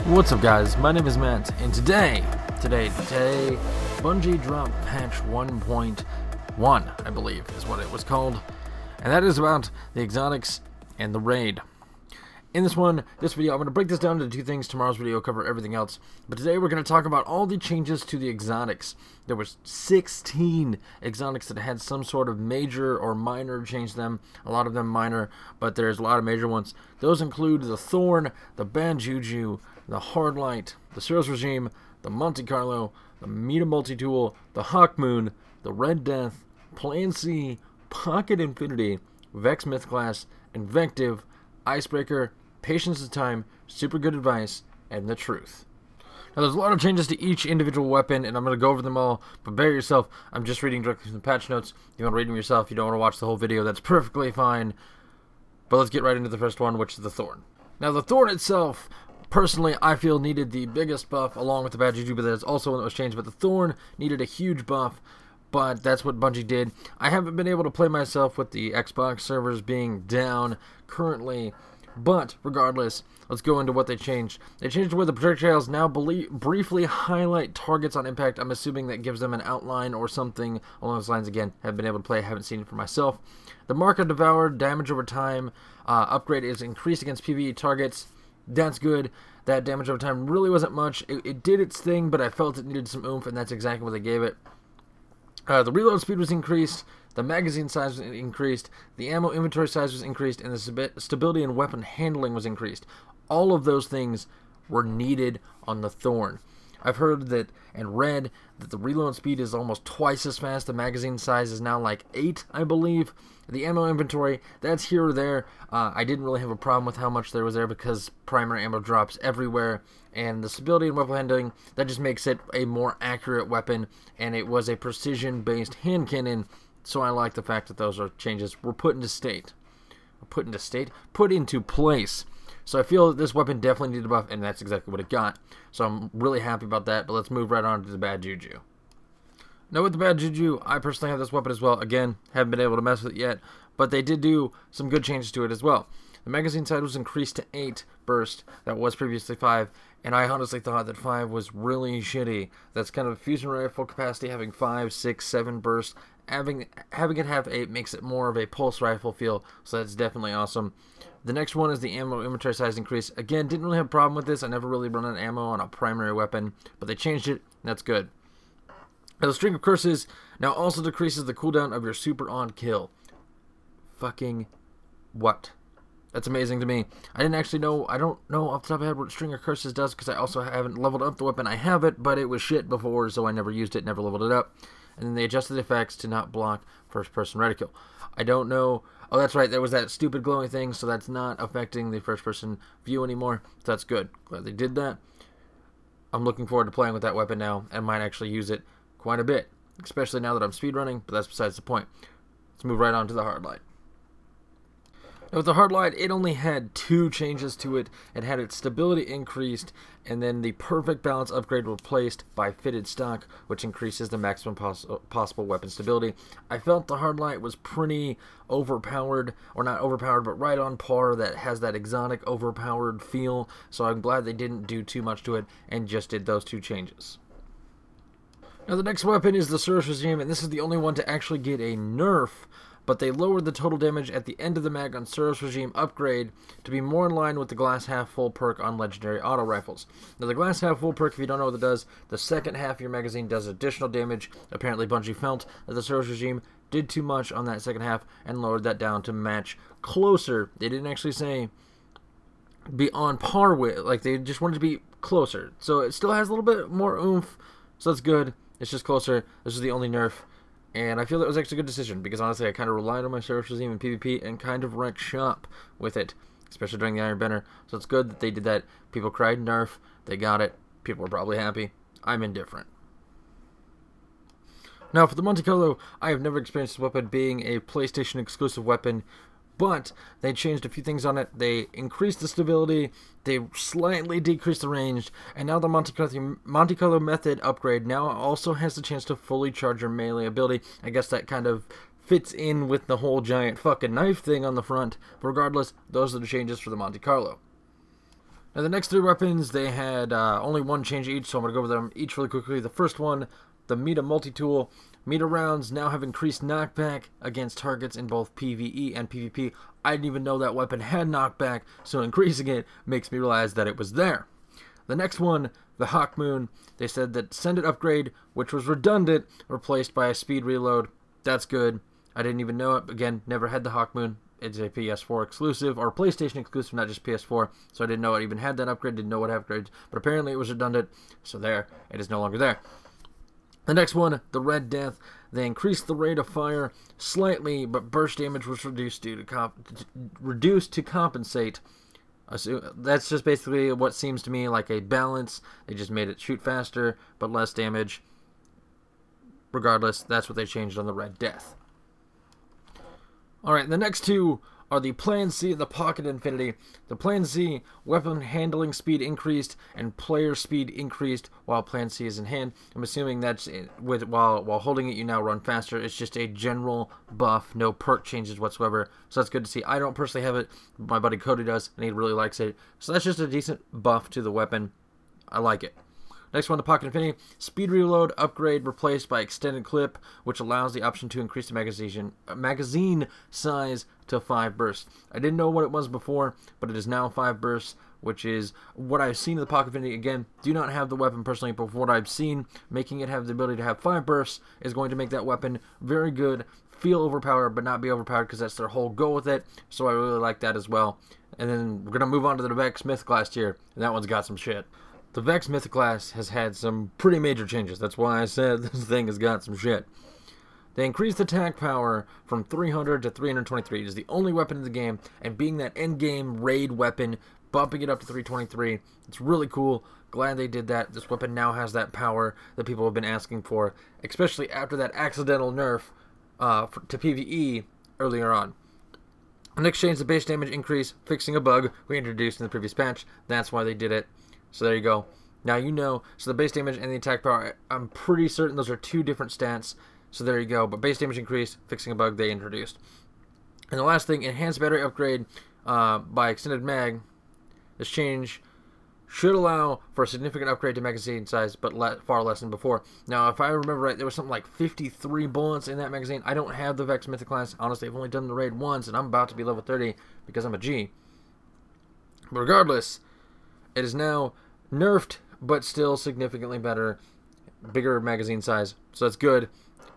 What's up, guys? My name is Matt, and today, Bungie dropped patch 1.1, I believe, is what it was called, and that is about the exotics and the raid. In this video, I'm going to break this down into two things. Tomorrow's video will cover everything else, but today we're going to talk about all the changes to the exotics. There was 16 exotics that had some sort of major or minor change to them. A lot of them minor, but there's a lot of major ones. Those include the Thorn, the Bad Juju, the Hard Light, the Ceros Regime, the Monte Carlo, the Meta Multi-Tool, the Hawk Moon, the Red Death, Plan C, Pocket Infinity, Vex Myth Class, Invective, Icebreaker, Patience of Time, Super Good Advice, and the Truth. Now, there's a lot of changes to each individual weapon, and I'm going to go over them all. Prepare yourself. I'm just reading directly from the patch notes. If you want to read them yourself, you don't want to watch the whole video, that's perfectly fine. But let's get right into the first one, which is the Thorn. Now, the Thorn itself, personally, I feel needed the biggest buff, along with the Bad Juju, but that's also one that was changed. But the Thorn needed a huge buff, but that's what Bungie did. I haven't been able to play myself with the Xbox servers being down currently, but regardless, let's go into what they changed. They changed where the projectiles now briefly highlight targets on impact. I'm assuming that gives them an outline or something along those lines. Again, haven't been able to play, haven't seen it for myself. The Mark of Devoured damage over time upgrade is increased against PvE targets. That's good. That damage over time really wasn't much. It did its thing, but I felt it needed some oomph, and that's exactly what they gave it. The reload speed was increased, the magazine size was increased, the ammo inventory size was increased, and the stability and weapon handling was increased. All of those things were needed on the Thorn. I've heard that and read that the reload speed is almost twice as fast. The magazine size is now like 8, I believe. The ammo inventory, that's here or there. I didn't really have a problem with how much there was there because primary ammo drops everywhere. And the stability and weapon handling, that just makes it a more accurate weapon. And it was a precision-based hand cannon, so I like the fact that those changes were put into place. So I feel that this weapon definitely needed a buff, and that's exactly what it got. So I'm really happy about that, but let's move right on to the Bad Juju. Now with the Bad Juju, I personally have this weapon as well. Again, haven't been able to mess with it yet, but they did do some good changes to it as well. The magazine size was increased to 8 burst, that was previously 5, and I honestly thought that 5 was really shitty. That's kind of fusion rifle capacity, having 5, 6, 7 bursts. Having it have 8 makes it more of a pulse rifle feel, so that's definitely awesome. The next one is the ammo inventory size increase. Again, didn't really have a problem with this. I never really run out of ammo on a primary weapon, but they changed it, and that's good. Now, the String of Curses now also decreases the cooldown of your super on kill. Fucking what? That's amazing to me. I didn't actually know, I don't know off the top of my head what String of Curses does because I also haven't leveled up the weapon. I have it, but it was shit before, so I never used it, never leveled it up. And then they adjusted the effects to not block first-person reticule. I don't know. Oh, that's right. There was that stupid glowing thing, so that's not affecting the first-person view anymore. So that's good. Glad they did that. I'm looking forward to playing with that weapon now and might actually use it quite a bit, especially now that I'm speedrunning, but that's besides the point. Let's move right on to the Hard Light. Now with the Hard Light, it only had 2 changes to it. It had its stability increased, and then the Perfect Balance upgrade replaced by Fitted Stock, which increases the maximum possible weapon stability. I felt the Hard Light was pretty overpowered, or not overpowered, but right on par, that has that exotic overpowered feel, so I'm glad they didn't do too much to it and just did those 2 changes. Now the next weapon is the Ceros Regime, and this is the only one to actually get a nerf, but they lowered the total damage at the end of the mag on Ceros Regime upgrade to be more in line with the Glass Half Full perk on Legendary Auto Rifles. Now the Glass Half Full perk, if you don't know what it does, the second half of your magazine does additional damage. Apparently Bungie felt that the Ceros Regime did too much on that second half and lowered that down to match closer. They didn't actually say be on par with, like they just wanted to be closer. So it still has a little bit more oomph, so that's good. It's just closer. This is the only nerf. And I feel that was actually a good decision, because honestly I kind of relied on my Ceros Regime in PvP and kind of wrecked shop with it, especially during the Iron Banner. So it's good that they did that. People cried nerf, they got it, people are probably happy. I'm indifferent. Now for the Monte Carlo, I have never experienced this weapon being a PlayStation exclusive weapon, but they changed a few things on it. They increased the stability, they slightly decreased the range, and now the Monte Carlo method upgrade now also has the chance to fully charge your melee ability. I guess that kind of fits in with the whole giant fucking knife thing on the front, but regardless, those are the changes for the Monte Carlo. Now, the next three weapons, they had only one change each, so I'm going to go over them each really quickly. The first one, the Meta Multi-Tool. Meta rounds now have increased knockback against targets in both PvE and PvP. I didn't even know that weapon had knockback, so increasing it makes me realize that it was there. The next one, the Hawk Moon, they said that Send It upgrade, which was redundant, replaced by a speed reload. That's good. I didn't even know it. Again, never had the Hawk Moon. It's a PS4 exclusive, or PlayStation exclusive, not just PS4, so I didn't know it even had that upgrade, didn't know what upgrades, but apparently it was redundant, so there, it is no longer there. The next one, the Red Death, they increased the rate of fire slightly, but burst damage was reduced to compensate. That's just basically what seems to me like a balance. They just made it shoot faster, but less damage. Regardless, that's what they changed on the Red Death. Alright, the next two are the Plan C and the Pocket Infinity. The Plan C, weapon handling speed increased and player speed increased while Plan C is in hand. I'm assuming that's while holding it, you now run faster. It's just a general buff, no perk changes whatsoever. So that's good to see. I don't personally have it, but my buddy Cody does, and he really likes it. So that's just a decent buff to the weapon. I like it. Next one, the Pocket Infinity. Speed reload upgrade replaced by extended clip, which allows the option to increase the magazine size to 5 bursts. I didn't know what it was before, but it is now 5 bursts, which is what I've seen of the Pocket Infinity. Again, do not have the weapon personally, but from what I've seen, making it have the ability to have 5 bursts is going to make that weapon very good, feel overpowered, but not be overpowered, because that's their whole goal with it. So I really like that as well. And then we're going to move on to the Vex Myth class tier, and that one's got some shit. The Vex Myth class has had some pretty major changes. That's why I said this thing has got some shit. They increased attack power from 300 to 323. It is the only weapon in the game, and being that end-game raid weapon, bumping it up to 323, it's really cool. Glad they did that. This weapon now has that power that people have been asking for, especially after that accidental nerf to PvE earlier on. The next change, the base damage increase, fixing a bug we introduced in the previous patch. That's why they did it. So there you go. Now you know. So the base damage and the attack power, I'm pretty certain those are two different stats. So there you go. But base damage increase, fixing a bug they introduced. And the last thing, enhanced battery upgrade by extended mag. This change should allow for a significant upgrade to magazine size, but far less than before. Now, if I remember right, there was something like 53 bullets in that magazine. I don't have the Vex Mythic class. Honestly, I've only done the raid once, and I'm about to be level 30 because I'm a G. But regardless, it is now nerfed, but still significantly better, bigger magazine size. So that's good.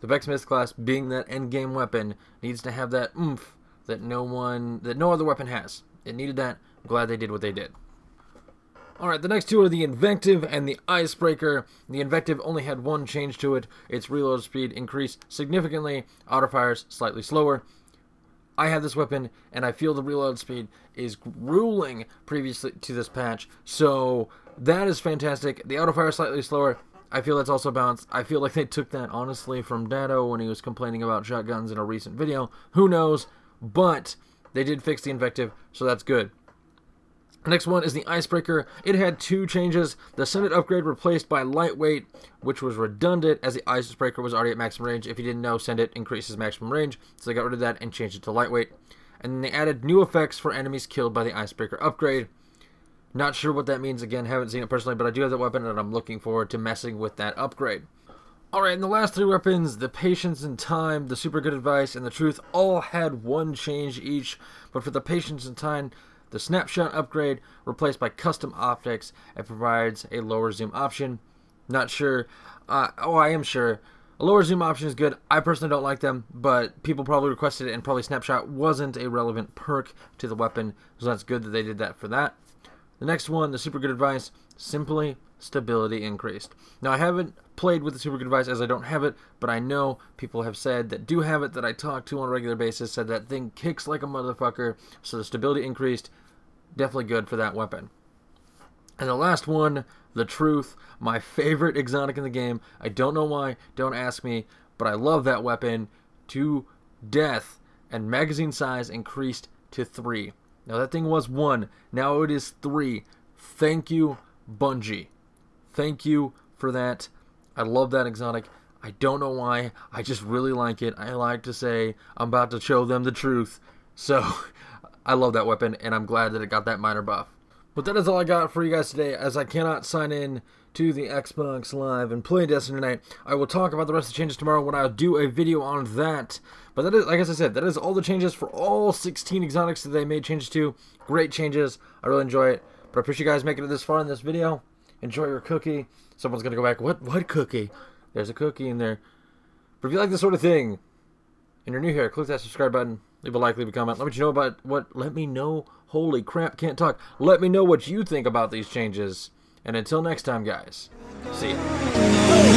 The Vex Myth class, being that end-game weapon, needs to have that oomph that no other weapon has. It needed that. I'm glad they did what they did. Alright, the next two are the Invective and the Icebreaker. The Invective only had one change to it. Its reload speed increased significantly. Autofires slightly slower. I have this weapon, and I feel the reload speed is grueling previously to this patch. So that is fantastic. The autofire is slightly slower. I feel that's also balanced. I feel like they took that, honestly, from Dado when he was complaining about shotguns in a recent video. Who knows? But they did fix the Invective, so that's good. Next one is the Icebreaker. It had two changes. The Send It upgrade replaced by Lightweight, which was redundant as the Icebreaker was already at maximum range. If you didn't know, Send It increases maximum range, so they got rid of that and changed it to Lightweight. And then they added new effects for enemies killed by the Icebreaker upgrade. Not sure what that means. Again, haven't seen it personally, but I do have that weapon, and I'm looking forward to messing with that upgrade. Alright, and the last three weapons, the Patience and Time, the Super Good Advice, and the Truth, all had one change each. But for the Patience and Time, the Snapshot upgrade replaced by custom optics. It provides a lower zoom option. Not sure. I am sure. A lower zoom option is good. I personally don't like them, but people probably requested it, and probably Snapshot wasn't a relevant perk to the weapon, so that's good that they did that for that. The next one, the Super Good Advice, simply stability increased. Now, I haven't played with the Super Good Advice as I don't have it, but I know people have said that do have it, that I talk to on a regular basis, said that thing kicks like a motherfucker, so the stability increased. Definitely good for that weapon. And the last one, the Truth, my favorite exotic in the game. I don't know why, don't ask me, but I love that weapon to death. And magazine size increased to 3. Now that thing was 1, now it is 3. Thank you, Bungie. Thank you for that. I love that exotic. I don't know why, I just really like it. I like to say, I'm about to show them the truth. So, I love that weapon, and I'm glad that it got that minor buff. But that is all I got for you guys today, as I cannot sign in to the Xbox Live and play Destiny tonight. I will talk about the rest of the changes tomorrow when I do a video on that. But that is, like I said, that is all the changes for all 16 exotics that they made changes to. Great changes. I really enjoy it. But I appreciate you guys making it this far in this video. Enjoy your cookie. Someone's going to go back, what cookie? There's a cookie in there. But if you like this sort of thing, and you're new here, click that subscribe button. Leave a like, leave a comment. Let me know about let me know. Holy crap, can't talk. Let me know what you think about these changes. And until next time, guys, see ya.